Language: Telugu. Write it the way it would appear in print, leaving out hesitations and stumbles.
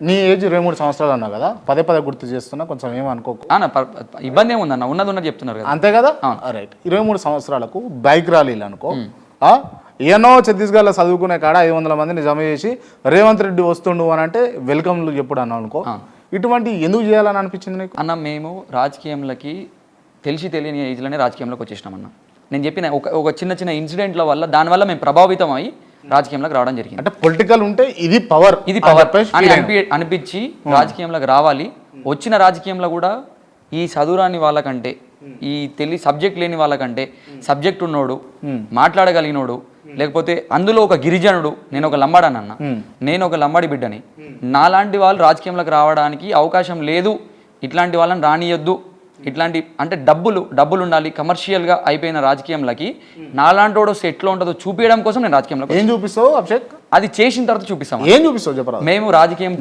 నీ ఏజ్ 23 సంవత్సరాలు అన్నా కదా, పదే పదే గుర్తు చేస్తున్నా, కొంచెం ఏమనుకోకు. ఇబ్బంది ఏముందన్న, ఉన్నది చెప్తున్నారు కదా. అంతే కదా, రైట్. 23 సంవత్సరాలకు బైక్ ర్యాలీలు అనుకో, ఏనో ఛత్తీస్గఢ్లో చదువుకునే కాడ 500 మందిని జమ చేసి రేవంత్ రెడ్డి వస్తుండు అని అంటే వెల్కమ్లు చెప్పుడు అన్నావు అనుకో, ఇటువంటి ఎందుకు చేయాలని అనిపించింది నీకు? అన్న మేము రాజకీయంలోకి తెలియని ఏజ్లోనే రాజకీయంలోకి వచ్చేసినాం అన్న. నేను చెప్పిన ఒక చిన్న ఇన్సిడెంట్ల వల్ల, దానివల్ల మేము ప్రభావితం అయ్యి రాజకీయంలోకి రావడం జరిగింది. అంటే పొలిటికల్ ఉంటే ఇది పవర్ అని అనిపించి రాజకీయంలోకి రావాలి. వచ్చిన రాజకీయంలో కూడా ఈ చదువురాని వాళ్ళకంటే, ఈ సబ్జెక్ట్ లేని వాళ్ళకంటే సబ్జెక్ట్ ఉన్నోడు, మాట్లాడగలిగినోడు, లేకపోతే అందులో ఒక గిరిజనుడు, నేను ఒక లంబాడని అన్న, నేను ఒక లంబాడి బిడ్డని, నాలాంటి వాళ్ళు రాజకీయంలోకి రావడానికి అవకాశం లేదు, ఇట్లాంటి వాళ్ళని రానియొద్దు, ఇట్లాంటి అంటే డబ్బులు ఉండాలి, కమర్షియల్గా అయిపోయిన రాజకీయంలోకి నాలాంటి వాడు ఎట్లా ఉంటుందో చూపించడం కోసం నేను రాజకీయంలో. ఏం చూపిస్తావు అభిషేక్? అది చేసిన తర్వాత చూపిస్తాం. ఏం చూపిస్తావు చెప్పరా? మేము రాజకీయం